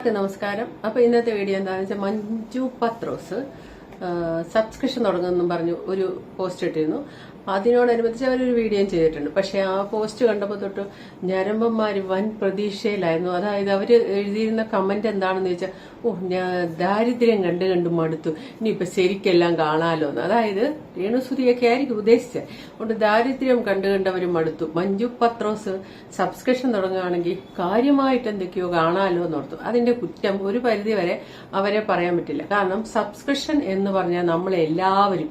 നമസ്കാരം. അപ്പൊ ഇന്നത്തെ വീഡിയോ എന്താണെന്ന് വെച്ചാൽ മഞ്ജു പത്രോസ് സബ്സ്ക്രിപ്ഷൻ തുടങ്ങുമെന്നും പറഞ്ഞു ഒരു പോസ്റ്റ് ഇട്ടിരുന്നു. അതിനോടനുബന്ധിച്ച് അവരൊരു വീഡിയോ ചെയ്തിട്ടുണ്ട്. പക്ഷെ ആ പോസ്റ്റ് കണ്ടപ്പോൾ തൊട്ട് ഞരമ്പന്മാര് വൻ പ്രതീക്ഷയിലായിരുന്നു. അതായത് അവര് എഴുതിയിരുന്ന കമന്റ് എന്താണെന്ന് വെച്ചാൽ, ഞാൻ ദാരിദ്ര്യം കണ്ട് കണ്ട് മടുത്തു, ഇനിയിപ്പൊ ശരിക്കെല്ലാം കാണാലോ എന്ന്. അതായത് രേണുസുതിയൊക്കെ ആയിരിക്കും ഉദ്ദേശിച്ചത്. അതുകൊണ്ട് ദാരിദ്ര്യം കണ്ട് കണ്ടവര് മടുത്തു, മഞ്ജു പത്രോസ് സബ്സ്ക്രിപ്ഷൻ തുടങ്ങുകയാണെങ്കിൽ കാര്യമായിട്ട് എന്തൊക്കെയോ കാണാലോ എന്നോർത്തു. അതിന്റെ കുറ്റം ഒരു പരിധി വരെ അവരെ പറയാൻ പറ്റില്ല. കാരണം സബ്സ്ക്രിപ്ഷൻ എന്ന് പറഞ്ഞാൽ നമ്മളെല്ലാവരും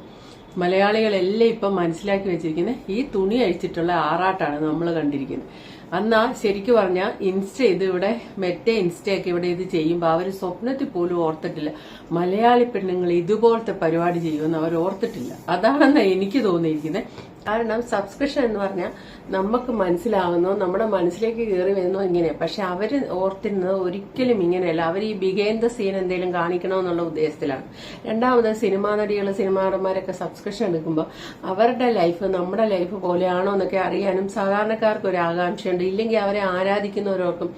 മലയാളികളെല്ലാം ഇപ്പം മനസ്സിലാക്കി വെച്ചിരിക്കുന്നത് ഈ തുണി അഴിച്ചിട്ടുള്ള ആറാട്ടാണ് നമ്മൾ കണ്ടിരിക്കുന്നത്. എന്നാ ശരിക്കും പറഞ്ഞാൽ ഇവിടെ മെറ്റ ഇൻസ്റ്റയൊക്കെ ഇവിടെ ഇത് ചെയ്യുമ്പോൾ അവർ സ്വപ്നത്തിൽ പോലും ഓർത്തിട്ടില്ല മലയാളി പെണ്ണുങ്ങൾ ഇതുപോലത്തെ പരിപാടി ചെയ്യുമെന്ന് അവർ ഓർത്തിട്ടില്ല. അതാണെന്ന് എനിക്ക് തോന്നിയിരിക്കുന്നത്. കാരണം സബ്സ്ക്രിപ്ഷൻ എന്ന് പറഞ്ഞാൽ നമുക്ക് മനസ്സിലാവുന്നോ നമ്മുടെ മനസ്സിലേക്ക് കയറി വരുന്നോ ഇങ്ങനെ. പക്ഷെ അവര് ഓർത്തിരുന്നത് ഒരിക്കലും ഇങ്ങനെയല്ല. അവർ ഈ ബിഗൈൻഡ് ദ സീൻ എന്തെങ്കിലും കാണിക്കണമെന്നുള്ള ഉദ്ദേശത്തിലാണ്. രണ്ടാമത് സിനിമാ നടികൾ സിനിമാ നടന്മാരൊക്കെ സബ്സ്ക്രിപ്ഷൻ എടുക്കുമ്പോൾ അവരുടെ ലൈഫ് നമ്മുടെ ലൈഫ് പോലെയാണോ എന്നൊക്കെ അറിയാനും സാധാരണക്കാർക്ക് ഒരു ആകാംക്ഷയുണ്ട്. ഇല്ലെങ്കിൽ അവരെ ആരാധിക്കുന്നവരോർക്കും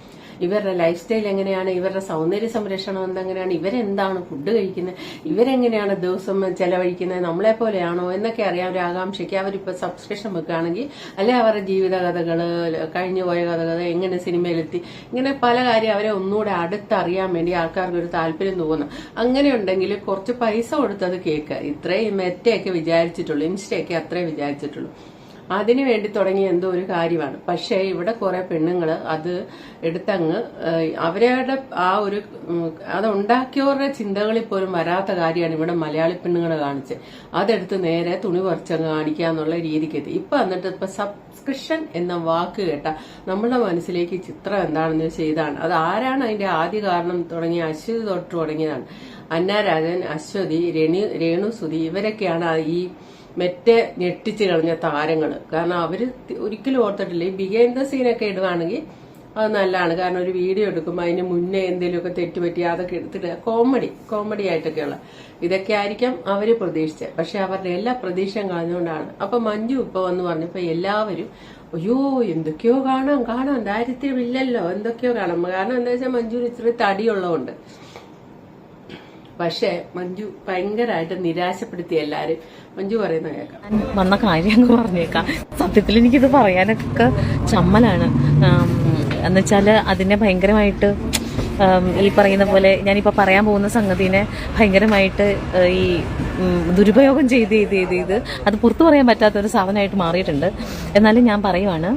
ഇവരുടെ ലൈഫ് സ്റ്റൈൽ എങ്ങനെയാണ്, ഇവരുടെ സൗന്ദര്യ സംരക്ഷണം എന്തെങ്ങനെയാണ്, ഇവരെന്താണ് ഫുഡ് കഴിക്കുന്നത്, ഇവരെങ്ങനെയാണ് ദിവസം ചെലവഴിക്കുന്നത്, നമ്മളെ പോലെയാണോ എന്നൊക്കെ അറിയാൻ ഒരു ആകാംക്ഷയ്ക്ക് അവരിപ്പോ സബ്സ്ക്രിപ്ഷൻ വെക്കുകയാണെങ്കിൽ, അല്ലെ അവരുടെ ജീവിത കഥകള്, കഴിഞ്ഞുപോയ കഥകൾ, എങ്ങനെ സിനിമയിലെത്തി, ഇങ്ങനെ പല കാര്യം അവരെ ഒന്നുകൂടെ അടുത്തറിയാൻ വേണ്ടി ആൾക്കാർക്ക് ഒരു താല്പര്യം തോന്നും. അങ്ങനെ ഉണ്ടെങ്കിൽ കുറച്ച് പൈസ കൊടുത്തത് കേൾക്കുക. ഇത്രയും മെറ്റയൊക്കെ വിചാരിച്ചിട്ടുള്ളൂ, ഇൻസ്റ്റയൊക്കെ അത്രേ വിചാരിച്ചിട്ടുള്ളൂ. അതിനു വേണ്ടി തുടങ്ങിയ എന്തോ ഒരു കാര്യമാണ്. പക്ഷേ ഇവിടെ കുറെ പെണ്ണുങ്ങള് അത് എടുത്തങ്ങ് അവരുടെ ആ ഒരു അതുണ്ടാക്കിയവരുടെ ചിന്തകളിൽ പോലും വരാത്ത കാര്യമാണ് ഇവിടെ മലയാളി പെണ്ണുങ്ങൾ കാണിച്ചത്. അതെടുത്ത് നേരെ തുണി പറിച്ചങ്ങ് കാണിക്കുക എന്നുള്ള രീതിക്ക് എത്തി. ഇപ്പൊ സബ്സ്ക്രിപ്ഷൻ എന്ന വാക്ക് കേട്ട നമ്മുടെ മനസ്സിലേക്ക് ചിത്രം എന്താണെന്ന് വെച്ചാൽ ഇതാണ്. അത് ആരാണ് അതിന്റെ ആദ്യ കാരണം തുടങ്ങിയ അശ്വതി തൊട്ട് തുടങ്ങിയതാണ്. അന്നാരാജൻ, അശ്വതി, രേണുസുതി ഇവരൊക്കെയാണ് ഈ മെറ്റെ ഞെട്ടിച്ച് കളഞ്ഞ താരങ്ങള്. കാരണം അവര് ഒരിക്കലും ഓർത്തിട്ടില്ല. ഈ ബിഹൈൻഡ് ദ സീനൊക്കെ ഇടുവാണെങ്കിൽ അത് നല്ലതാണ്. കാരണം ഒരു വീഡിയോ എടുക്കുമ്പോൾ അതിന് മുന്നേ എന്തെങ്കിലുമൊക്കെ തെറ്റുപറ്റി അതൊക്കെ എടുത്തിട്ട് കോമഡി ആയിട്ടൊക്കെയുള്ള ഇതൊക്കെ ആയിരിക്കാം അവര് പ്രതീക്ഷിച്ചത്. പക്ഷെ അവരുടെ എല്ലാ പ്രതീക്ഷയും കളഞ്ഞുകൊണ്ടാണ്. അപ്പൊ മഞ്ജു ഇപ്പൊ വന്ന് പറഞ്ഞപ്പോ എല്ലാവരും അയ്യോ എന്തൊക്കെയോ കാണാം ദാരിദ്ര്യമില്ലല്ലോ എന്തൊക്കെയോ കാണാം. കാരണം എന്താ വെച്ചാൽ മഞ്ജു ഇച്ചിരി തടിയുള്ളതുകൊണ്ട്. പക്ഷെ മഞ്ജു ഭയങ്കരമായിട്ട് നിരാശപ്പെടുത്തി എല്ലാരും. മഞ്ജു പറയുന്ന കേൾക്കാം. വന്ന കാര്യം അങ്ങ് പറഞ്ഞേക്കാം. സത്യത്തിൽ എനിക്കിത് പറയാനൊക്കെ ചമ്മലാണ്. എന്നുവെച്ചാല് അതിനെ ഭയങ്കരമായിട്ട് ഈ പറയുന്ന പോലെ ഞാനിപ്പോ പറയാൻ പോകുന്ന സംഗതിനെ ഭയങ്കരമായിട്ട് ഈ ദുരുപയോഗം ചെയ്ത് അത് പുറത്തു പറയാൻ പറ്റാത്ത ഒരു സാധനമായിട്ട് മാറിയിട്ടുണ്ട്. എന്നാലും ഞാൻ പറയുവാണ്,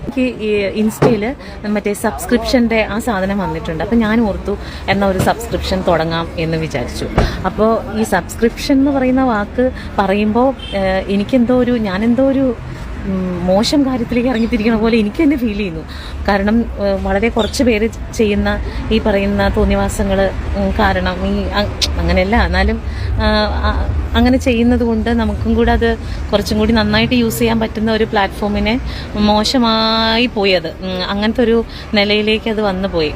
എനിക്ക് ഈ ഇൻസ്റ്റയില് മറ്റേ സബ്സ്ക്രിപ്ഷന്റെ ആ സാധനം വന്നിട്ടുണ്ട്. അപ്പം ഞാൻ ഓർത്തു എന്നാൽ ഒരു സബ്സ്ക്രിപ്ഷൻ തുടങ്ങാം എന്ന് വിചാരിച്ചു. അപ്പോൾ ഈ സബ്സ്ക്രിപ്ഷൻ എന്ന് പറയുന്ന വാക്ക് പറയുമ്പോൾ ഞാനെന്തോ ഒരു മോശം കാര്യത്തിലേക്ക് ഇറങ്ങിത്തിരിക്കണ പോലെ എനിക്ക് തന്നെ ഫീൽ ചെയ്യുന്നു. കാരണം വളരെ കുറച്ച് പേര് ചെയ്യുന്ന ഈ പറയുന്ന തോന്നിവാസങ്ങൾ കാരണം അങ്ങനെയല്ല, എന്നാലും അങ്ങനെ ചെയ്യുന്നത് കൊണ്ട് നമുക്കും കൂടെ അത് കുറച്ചും കൂടി നന്നായിട്ട് യൂസ് ചെയ്യാൻ പറ്റുന്ന ഒരു പ്ലാറ്റ്ഫോമിനെ മോശമായി പോയി. അത് അങ്ങനത്തെ ഒരു നിലയിലേക്ക് അത് വന്നു പോയി.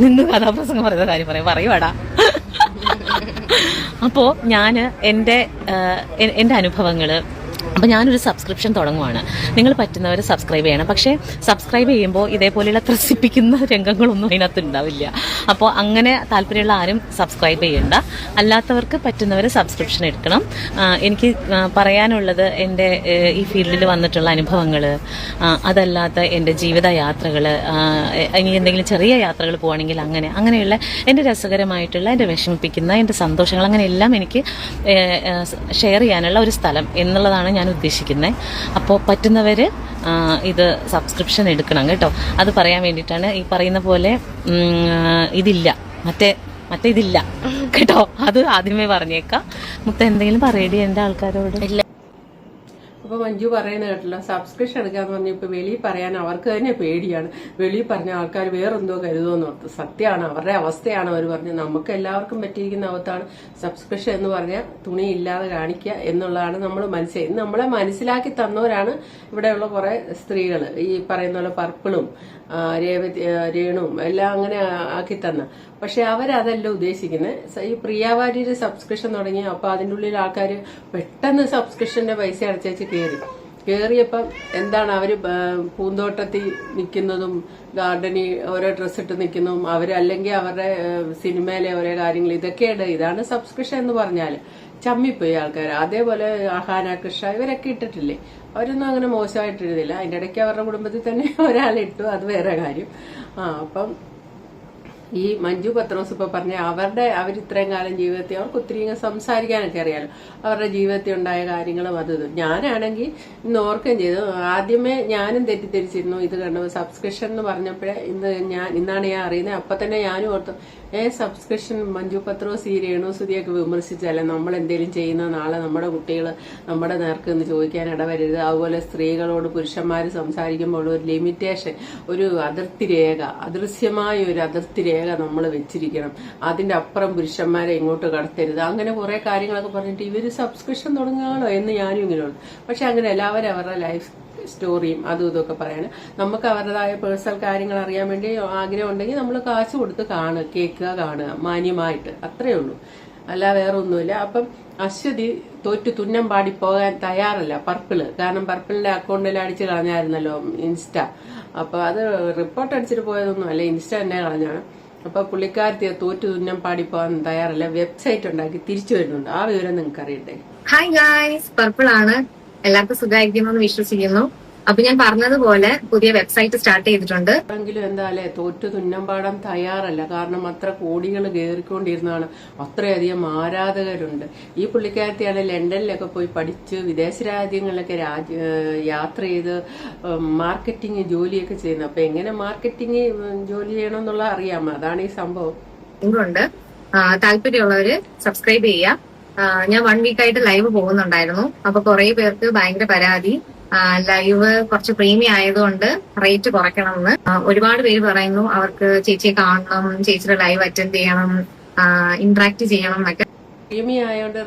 നിന്ന് കഥാപ്രസംഗം പറയുന്ന കാര്യം പറയുവാടാ. അപ്പോൾ ഞാൻ എൻ്റെ അനുഭവങ്ങൾ, അപ്പോൾ ഞാനൊരു സബ്സ്ക്രിപ്ഷൻ തുടങ്ങുവാണ്. നിങ്ങൾ പറ്റുന്നവർ സബ്സ്ക്രൈബ് ചെയ്യണം. പക്ഷേ സബ്സ്ക്രൈബ് ചെയ്യുമ്പോൾ ഇതേപോലെയുള്ള ത്രസിപ്പിക്കുന്ന രംഗങ്ങളൊന്നും അതിനകത്ത് ഉണ്ടാവില്ല. അപ്പോൾ അങ്ങനെ താല്പര്യമുള്ള ആരും സബ്സ്ക്രൈബ് ചെയ്യണ്ട. അല്ലാത്തവർക്ക് പറ്റുന്നവർ സബ്സ്ക്രിപ്ഷൻ എടുക്കണം. എനിക്ക് പറയാനുള്ളത് എൻ്റെ ഈ ഫീൽഡിൽ വന്നിട്ടുള്ള അനുഭവങ്ങൾ, അതല്ലാത്ത എൻ്റെ ജീവിതയാത്രകൾ, ഇനി എന്തെങ്കിലും ചെറിയ യാത്രകൾ പോവുകയാണെങ്കിൽ അങ്ങനെയുള്ള എൻ്റെ രസകരമായിട്ടുള്ള, എൻ്റെ വിഷമിപ്പിക്കുന്ന, എൻ്റെ സന്തോഷങ്ങൾ, അങ്ങനെയെല്ലാം എനിക്ക് ഷെയർ ചെയ്യാനുള്ള ഒരു സ്ഥലം എന്നുള്ളതാണ് ഞാൻ ഉദ്ദേശിക്കുന്നത്. അപ്പോൾ പറ്റുന്നവർ ഇത് സബ്സ്ക്രിപ്ഷൻ എടുക്കണം കേട്ടോ. അത് പറയാൻ വേണ്ടിയിട്ടാണ്. ഈ പറയുന്ന പോലെ ഇതില്ല, മറ്റേ ഇതില്ല കേട്ടോ. അത് ആദ്യമേ പറഞ്ഞേക്കാം. എന്തെങ്കിലും പറയടി എൻ്റെ ആൾക്കാരോട്. ഇല്ല. അപ്പൊ മഞ്ജു പറയുന്ന കേട്ടല്ലോ, സബ്സ്ക്രിപ്ഷൻ എടുക്കാന്ന് പറഞ്ഞ ഇപ്പൊ വെളിയിൽ പറയാൻ അവർക്ക് തന്നെ പേടിയാണ്. വെളിയിൽ പറഞ്ഞ ആൾക്കാർ വേറെന്തോ കരുതുമെന്ന് ഓർത്ത്. സത്യമാണ്, അവരുടെ അവസ്ഥയാണ് അവർ പറഞ്ഞത്. നമുക്ക് എല്ലാവർക്കും പറ്റിയിരിക്കുന്ന അവസ്ഥയാണ് സബ്സ്ക്രിപ്ഷൻ എന്ന് പറഞ്ഞാൽ തുണി ഇല്ലാതെ കാണിക്കുക എന്നുള്ളതാണ് നമ്മൾ നമ്മളെ മനസ്സിലാക്കി തന്നവരാണ് ഇവിടെയുള്ള കുറെ സ്ത്രീകൾ. ഈ പറയുന്ന പോലെ പർപ്പിളും രേണുവും എല്ലാം അങ്ങനെ ആക്കി തന്ന. പക്ഷെ അവരതല്ല ഉദ്ദേശിക്കുന്നത്. ഈ പ്രിയാവാര്യര് സബ്സ്ക്രിപ്ഷൻ തുടങ്ങി. അപ്പൊ അതിൻ്റെ ഉള്ളിൽ ആൾക്കാർ പെട്ടെന്ന് സബ്സ്ക്രിപ്ഷന്റെ പൈസ അടച്ചേച്ച് കയറി. കയറിയപ്പം എന്താണ് അവര് പൂന്തോട്ടത്തിൽ നിൽക്കുന്നതും ഗാർഡനിൽ ഓരോ ഡ്രസ്സ് ഇട്ട് നിൽക്കുന്നതും അല്ലെങ്കിൽ അവരുടെ സിനിമയിലെ ഓരോ കാര്യങ്ങൾ ഇതൊക്കെയാണ്. ഇതാണ് സബ്സ്ക്രിപ്ഷൻ എന്ന് പറഞ്ഞാൽ ചമ്മിപ്പോയി ആൾക്കാർ. അതേപോലെ അഹാന കൃഷ്ണ ഇവരൊക്കെ ഇട്ടിട്ടില്ലേ, അവരൊന്നും അങ്ങനെ മോശമായിട്ട് എഴുതില്ല. അതിന്റെ ഇടയ്ക്ക് അവരുടെ കുടുംബത്തിൽ തന്നെ ഒരാളിട്ടു, അത് വേറെ കാര്യം. അപ്പം ഈ മഞ്ജു പത്രോസ് ഇപ്പൊ പറഞ്ഞ അവർ ഇത്രയും കാലം ജീവിതത്തിൽ അവർക്ക് ഒത്തിരി സംസാരിക്കാനൊക്കെ അറിയാലോ, അവരുടെ ജീവിതത്തിൽ ഉണ്ടായ കാര്യങ്ങളും അത് ഞാനാണെങ്കിൽ ഇന്ന് ഓർക്കുകയും ചെയ്തു. ആദ്യമേ ഞാനും തെറ്റിദ്ധരിച്ചിരുന്നു ഇത് കണ്ടു സബ്സ്ക്രിപ്ഷൻ എന്ന് പറഞ്ഞപ്പോഴേ ഇന്നാണ് ഞാൻ അറിയുന്നത്. അപ്പൊ തന്നെ ഞാനും ഓർത്തു സബ്സ്ക്രിപ്ഷൻ മഞ്ജു പത്രോസ് ഈ രേണുസുതിയൊക്കെ വിമർശിച്ചാലേ നമ്മൾ എന്തെങ്കിലും ചെയ്യുന്ന നാളെ നമ്മുടെ കുട്ടികൾ നമ്മുടെ നേർക്ക് എന്ന് ചോദിക്കാൻ ഇടവരരുത്. അതുപോലെ സ്ത്രീകളോട് പുരുഷന്മാർ സംസാരിക്കുമ്പോൾ ഒരു ലിമിറ്റേഷൻ, ഒരു അതിർത്തി രേഖ, അദൃശ്യമായ ഒരു അതിർത്തി രേഖ നമ്മൾ വെച്ചിരിക്കണം. അതിന്റെ അപ്പുറം പുരുഷന്മാരെ ഇങ്ങോട്ട് കടത്തരുത്. അങ്ങനെ കുറെ കാര്യങ്ങളൊക്കെ പറഞ്ഞിട്ട് ഇവര് സബ്സ്ക്രിപ്ഷൻ തുടങ്ങുകയാണോ എന്ന് ഞാനും ഇങ്ങനെയുള്ളൂ. പക്ഷെ അങ്ങനെയല്ല, അവരവരുടെ ലൈഫ് സ്റ്റോറിയും അതും ഇതൊക്കെ പറയാണ്. നമുക്ക് അവരുടേതായ പേഴ്സണൽ കാര്യങ്ങൾ അറിയാൻ വേണ്ടി ആഗ്രഹം ഉണ്ടെങ്കിൽ നമ്മൾ കാശ് കൊടുത്ത് കേൾക്കുക, മാന്യമായിട്ട്, അത്രയേ ഉള്ളൂ, അല്ല വേറെ ഒന്നുമില്ല. അപ്പം അശ്വതി തോറ്റു തുന്നം പാടി പോകാൻ തയ്യാറല്ല പർപ്പിള്. കാരണം പർപ്പിളിന്റെ അക്കൗണ്ടിൽ അടിച്ച് കളഞ്ഞായിരുന്നല്ലോ ഇൻസ്റ്റ. അപ്പൊ അത് റിപ്പോർട്ട് അടിച്ചിട്ട് പോയതൊന്നും അല്ല, ഇൻസ്റ്റ തന്നെ കളഞ്ഞാണ്. അപ്പൊ പുള്ളിക്കാരത്തി തോറ്റു തുന്നം പാടി പോകാൻ തയ്യാറല്ല, വെബ്സൈറ്റ് ഉണ്ടാക്കി തിരിച്ചു വരുന്നുണ്ട്. ആ വിവരം നിങ്ങൾക്ക് അറിയട്ടെ. ഹായ് ഗായ്സ്, പർപ്പിൾ ആണ്. എല്ലാവർക്കും സുഖമായിരിക്കുമെന്ന് വിശ്വസിക്കുന്നു. അപ്പൊ ഞാൻ പറഞ്ഞതുപോലെ പുതിയ വെബ്സൈറ്റ് സ്റ്റാർട്ട് ചെയ്തിട്ടുണ്ട്. എങ്കിലും എന്തായാലേ തോറ്റു തുന്നം പാടാൻ തയ്യാറല്ല. കാരണം അത്ര കോടികൾ കയറിക്കൊണ്ടിരുന്നതാണ്, അത്രയധികം ആരാധകരുണ്ട്. ഈ പുള്ളിക്കാരത്തിയാണ് ലണ്ടനിലൊക്കെ പോയി പഠിച്ച് വിദേശ രാജ്യങ്ങളിലൊക്കെ യാത്ര ചെയ്ത് മാർക്കറ്റിംഗ് ജോലിയൊക്കെ ചെയ്യുന്നത്. അപ്പൊ എങ്ങനെ മാർക്കറ്റിംഗ് ജോലി ചെയ്യണമെന്നുള്ള അറിയാമോ? അതാണ് ഈ സംഭവം. ലിങ്കുണ്ട്, താല്പര്യമുള്ളവര് സബ്സ്ക്രൈബ് ചെയ്യുക. ഞാൻ 1 വീക്കായിട്ട് ലൈവ് പോകുന്നുണ്ടായിരുന്നു. അപ്പൊ കുറെ പേർക്ക് ഭയങ്കര പരാതി, ലൈവ് കുറച്ച് പ്രീമിയം ആയതുകൊണ്ട് റേറ്റ് കുറയ്ക്കണമെന്ന്. ഒരുപാട് പേര് പറയുന്നു അവർക്ക് ചേച്ചിയെ കാണണം, ചേച്ചിയുടെ ലൈവ് അറ്റൻഡ് ചെയ്യണം, ഇന്ററാക്ട് ചെയ്യണം എന്നൊക്കെ. പ്രീമിയം ആയതുകൊണ്ട്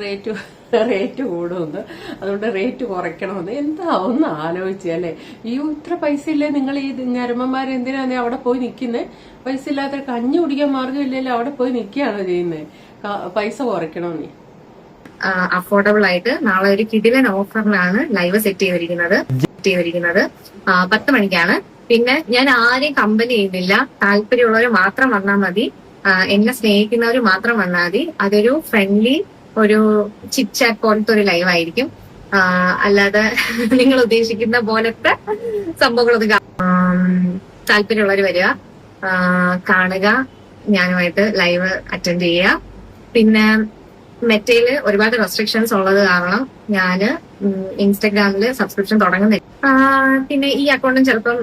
റേറ്റ് കൂടുമെന്ന്, അതുകൊണ്ട് റേറ്റ് കുറയ്ക്കണമെന്ന്. എന്താ ഒന്ന് ആലോചിച്ചല്ലേ? ഈ ഇത്ര പൈസ ഇല്ലേ നിങ്ങൾ ഈ ഞരമ്പന്മാർ എന്തിനാണ് അവിടെ പോയി നിൽക്കുന്നത്? പൈസ ഇല്ലാത്ത കഞ്ഞി കുടിക്കാൻ മാർഗമില്ലല്ലോ, അവിടെ പോയി നിൽക്കുകയാണോ ചെയ്യുന്നത്? പൈസ കുറയ്ക്കണമെന്നേ. അഫോർഡബിൾ ആയിട്ട് നാളെ ഒരു കിടിലൻ ഓഫറിലാണ് ലൈവ് സെറ്റ് ചെയ്തിരിക്കുന്നത്. 10 മണിക്കാണ്. പിന്നെ ഞാൻ ആരെയും കമ്പനി ചെയ്യുന്നില്ല, താല്പര്യമുള്ളവർ മാത്രം വന്നാൽ മതി, എന്നെ സ്നേഹിക്കുന്നവർ മാത്രം വന്നാൽ മതി. അതൊരു ഫ്രണ്ട്ലി ഒരു ചിറ്റ് ചാറ്റ് പോലത്തെ ഒരു ലൈവ് ആയിരിക്കും. അല്ലാതെ നിങ്ങൾ ഉദ്ദേശിക്കുന്ന പോലത്തെ സംഭവങ്ങളൊന്നും താല്പര്യമുള്ളവർ വരിക, കാണുക, ഞാനുമായിട്ട് ലൈവ് അറ്റൻഡ് ചെയ്യുക. പിന്നെ മെറ്റയില് ഒരുപാട് റെസ്ട്രിക്ഷൻസ് ഉള്ളത് കാരണം ഞാന് ഇൻസ്റ്റഗ്രാമില് സബ്സ്ക്രിപ്ഷൻ തുടങ്ങുന്നില്ല. പിന്നെ ഈ അക്കൗണ്ടും ചിലപ്പം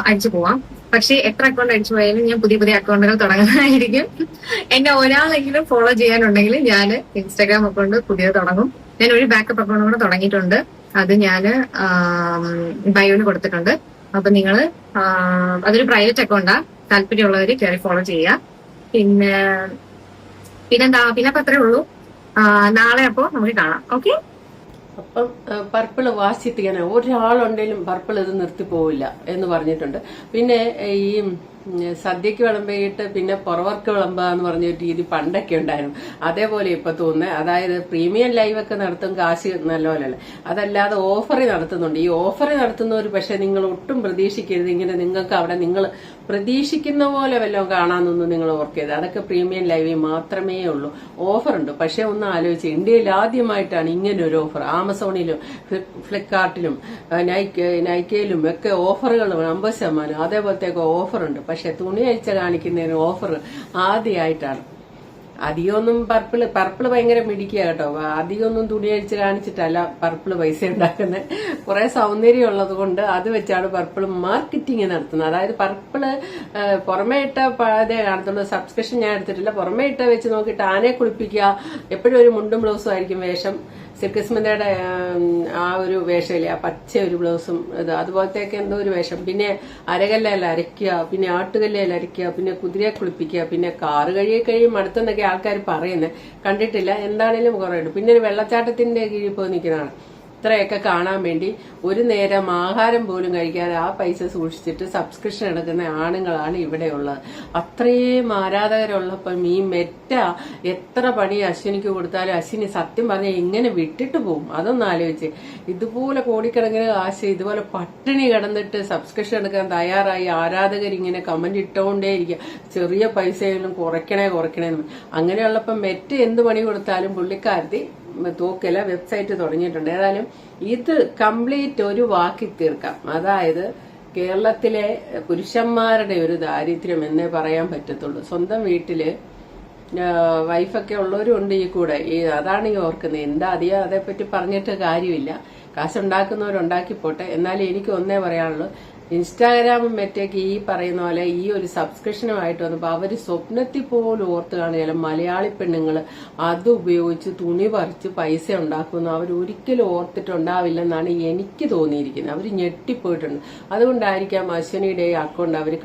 അടിച്ചു പോവാം. പക്ഷെ എത്ര അക്കൗണ്ട് അടിച്ചു പോയാലും ഞാൻ പുതിയ അക്കൗണ്ടുകൾ തുടങ്ങുന്നതായിരിക്കും. എന്നെ ഒരാളെങ്കിലും ഫോളോ ചെയ്യാനുണ്ടെങ്കിൽ ഞാൻ ഇൻസ്റ്റാഗ്രാം അക്കൗണ്ട് പുതിയത് തുടങ്ങും. ഞാൻ ഒരു ബാക്കപ്പ് അക്കൗണ്ട് കൂടെ തുടങ്ങിയിട്ടുണ്ട്, അത് ഞാന് ബയോയിൽ കൊടുത്തിട്ടുണ്ട്. അപ്പൊ നിങ്ങള് അതൊരു പ്രൈവറ്റ് അക്കൗണ്ടാ, താല്പര്യമുള്ളവര് കയറി ഫോളോ ചെയ്യുക. പിന്നെന്താ, പിന്നെ അപ്പൊ അത്രേ ഉള്ളൂ. നാളെ അപ്പോ നമുക്ക് കാണാം. ഓക്കെ. അപ്പം പർപ്പിള് വാശിത്തിക്കാനെ ഒരാളുണ്ടെങ്കിലും പർപ്പിൾ ഇത് നിർത്തിപ്പോവില്ല എന്ന് പറഞ്ഞിട്ടുണ്ട്. പിന്നെ ഈ സദ്യക്ക് വിളമ്പിയിട്ട് പിന്നെ പുറവർക്ക് വിളമ്പുക എന്ന് പറഞ്ഞ രീതി പണ്ടൊക്കെ ഉണ്ടായിരുന്നു. അതേപോലെ ഇപ്പൊ തോന്നുന്നത്, അതായത് പ്രീമിയം ലൈവ് ഒക്കെ നടത്തും, കാശ് നല്ലപോലല്ലേ, അതല്ലാതെ ഓഫറിൽ നടത്തുന്നുണ്ട്. ഈ ഓഫറിൽ നടത്തുന്നവർ പക്ഷെ നിങ്ങൾ ഒട്ടും പ്രതീക്ഷിക്കരുത്. ഇങ്ങനെ നിങ്ങൾക്ക് അവിടെ നിങ്ങൾ പ്രതീക്ഷിക്കുന്ന പോലെ വല്ലതും കാണാമെന്നൊന്നും നിങ്ങൾ ഓർക്കരുത്. അതൊക്കെ പ്രീമിയം ലൈവിൽ മാത്രമേ ഉള്ളൂ. ഓഫറുണ്ട്, പക്ഷെ ഒന്ന് ആലോചിച്ച്, ഇന്ത്യയിൽ ആദ്യമായിട്ടാണ് ഇങ്ങനെ ഒരു ഓഫർ. ആമസോണിലും ഫ്ലിപ്കാർട്ടിലും നൈക്കയിലും ഒക്കെ ഓഫറുകൾ 50%, അതേപോലത്തേക്ക് ഓഫറുണ്ട്. പക്ഷെ തുണി അഴിച്ച കാണിക്കുന്നതിന് ഓഫർ ആദ്യമായിട്ടാണ്. അധികമൊന്നും പർപ്പിള് ഭയങ്കര മിടിക്കുക കേട്ടോ. അധികമൊന്നും തുണി അഴിച്ച് കാണിച്ചിട്ടല്ല പർപ്പിള് പൈസ ഉണ്ടാക്കുന്നത്. കുറെ സൗന്ദര്യം ഉള്ളത് കൊണ്ട് അത് വെച്ചാണ് പർപ്പിള് മാർക്കറ്റിംഗ് നടത്തുന്നത്. അതായത് പർപ്പിള് പുറമേ ഇട്ട അതേ കാണത്തുള്ളൂ. സബ്സ്ക്രിപ്ഷൻ ഞാൻ എടുത്തിട്ടില്ല. പുറമേ ഇട്ട വെച്ച് നോക്കിയിട്ട് ആനയെ കുളിപ്പിക്കുക, എപ്പോഴും ഒരു മുണ്ടും ബ്ലൗസും ആയിരിക്കും വേഷം. സിർക്കസ്മിതയുടെ ആ ഒരു വേഷമില്ലേ, ആ പച്ച ഒരു ബ്ലൗസും ഇത് അതുപോലത്തെയൊക്കെ എന്തോ ഒരു വേഷം. പിന്നെ അരകല്ലയിൽ അരയ്ക്കുക, പിന്നെ ആട്ടുകല്ലയിൽ അരയ്ക്കുക, പിന്നെ കുതിരയെ കുളിപ്പിക്കുക, പിന്നെ കാറ് കഴിയും അടുത്തെന്നൊക്കെ ആൾക്കാർ പറയുന്നത് കണ്ടിട്ടില്ല. എന്താണേലും കുറേ ഉണ്ട്. പിന്നെ ഒരു വെള്ളച്ചാട്ടത്തിന്റെ കീഴിൽ പോയി നിൽക്കുന്നതാണ്. ഇത്രയൊക്കെ കാണാൻ വേണ്ടി ഒരു നേരം ആഹാരം പോലും കഴിക്കാതെ ആ പൈസ സൂക്ഷിച്ചിട്ട് സബ്സ്ക്രിപ്ഷൻ എടുക്കുന്ന ആണുങ്ങളാണ് ഇവിടെ ഉള്ളത്. അത്രയും ആരാധകരുള്ളപ്പം ഈ മെറ്റ എത്ര പണി അശ്വിനിക്ക് കൊടുത്താലും അശ്വിനി സത്യം പറഞ്ഞാൽ എങ്ങനെ വിട്ടിട്ട് പോകും? അതൊന്നും ആലോചിച്ച്. ഇതുപോലെ കോടിക്കണക്കിന് കാശ് ഇതുപോലെ പട്ടിണി കിടന്നിട്ട് സബ്സ്ക്രിപ്ഷൻ എടുക്കാൻ തയ്യാറായി ആരാധകർ ഇങ്ങനെ കമന്റ് ഇട്ടുകൊണ്ടേ ഇരിക്കുക, ചെറിയ പൈസയിലും കുറയ്ക്കണേ. അങ്ങനെയുള്ളപ്പം മെറ്റ എന്ത് പണി കൊടുത്താലും പുള്ളിക്കാരത്തി തോക്കല വെബ്സൈറ്റ് തുടങ്ങിയിട്ടുണ്ട്. ഏതായാലും ഇത് കംപ്ലീറ്റ് ഒരു വാക്കി തീർക്കാം. അതായത് കേരളത്തിലെ പുരുഷന്മാരുടെ ഒരു ദാരിദ്ര്യം എന്നേ പറയാൻ പറ്റത്തുള്ളൂ. സ്വന്തം വീട്ടില് വൈഫൊക്കെ ഉള്ളവരും ഉണ്ട് ഈ കൂടെ. അതാണ് ഈ ഓർക്കുന്നത്. എന്താ അധികം അതേപ്പറ്റി പറഞ്ഞിട്ട് കാര്യമില്ല. കാശുണ്ടാക്കുന്നവരുണ്ടാക്കി പോട്ടെ. എന്നാലും എനിക്ക് ഒന്നേ പറയാനുള്ളൂ, ഇൻസ്റ്റാഗ്രാമും മറ്റേക്ക് ഈ പറയുന്ന പോലെ ഈ ഒരു സബ്സ്ക്രിപ്ഷനുമായിട്ട് വന്നപ്പോൾ അവര് സ്വപ്നത്തിൽ പോലും ഓർത്ത് കാണുകയല്ല മലയാളി പെണ്ണുങ്ങൾ അത് ഉപയോഗിച്ച് തുണി പറിച്ച് പൈസ ഉണ്ടാക്കുന്നു. അവർ ഒരിക്കലും ഓർത്തിട്ടുണ്ടാവില്ലെന്നാണ് എനിക്ക് തോന്നിയിരിക്കുന്നത്. അവർ ഞെട്ടിപ്പോയിട്ടുണ്ട്. അതുകൊണ്ടായിരിക്കാം അശ്വിനിയുടെ അക്കൗണ്ട് അവർ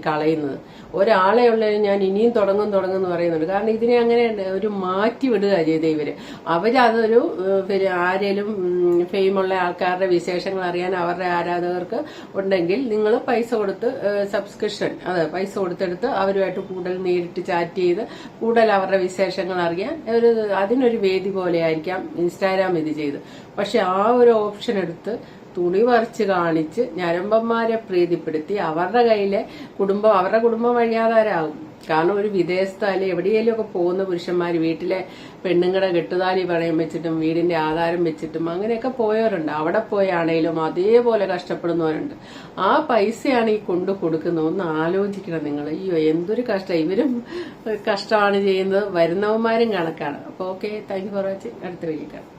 കളയുന്നത്. ഒരാളെ ഉള്ളതിന് ഞാൻ ഇനിയും തുടങ്ങും പറയുന്നുണ്ട്. കാരണം ഇതിനെ അങ്ങനെ ഒരു മാറ്റി വിടുക ചെയ്ത ഇവര്. അവരതൊരു ആരേലും ഫെയിമുള്ള ആൾക്കാരുടെ വിശേഷങ്ങൾ അറിയാൻ അവരുടെ ആരാധകർക്ക് ഉണ്ടെങ്കിൽ നിങ്ങൾ പൈസ കൊടുത്ത് സബ്സ്ക്രിപ്ഷൻ പൈസ കൊടുത്തെടുത്ത് അവരുമായിട്ട് കൂടുതൽ നേരിട്ട് ചാറ്റ് ചെയ്ത് കൂടുതൽ അവരുടെ വിശേഷങ്ങൾ അറിയാൻ അതിനൊരു വേദി പോലെ ആയിരിക്കാം ഇൻസ്റ്റാഗ്രാം ഇത് ചെയ്ത്. പക്ഷെ ആ ഒരു ഓപ്ഷൻ എടുത്ത് തുണി പറിച്ച് കാണിച്ച് ഞരമ്പന്മാരെ പ്രീതിപ്പെടുത്തി അവരുടെ കുടുംബം വഴിയാധാരാകും. കാരണം ഒരു വിദേശത്ത് അല്ലെ എവിടെയെങ്കിലും ഒക്കെ പോകുന്ന പുരുഷന്മാർ വീട്ടിലെ പെണ്ണുങ്ങളുടെ കെട്ടുതാലി പണയം വെച്ചിട്ടും വീടിന്റെ ആധാരം വെച്ചിട്ടും അങ്ങനെയൊക്കെ പോയവരുണ്ട്. അവിടെ പോയാണേലും അതേപോലെ കഷ്ടപ്പെടുന്നവരുണ്ട്. ആ പൈസയാണ് ഈ കൊണ്ടു കൊടുക്കുന്നത്. ഒന്ന് ആലോചിക്കണം നിങ്ങൾ. അയ്യോ എന്തൊരു കഷ്ടം. ഇവരും കഷ്ടമാണ് ചെയ്യുന്നത്, വരുന്നവന്മാരും കണക്കാണ്. അപ്പൊ okay, thank you for watching. അടുത്ത വീഡിയോ കാണാം.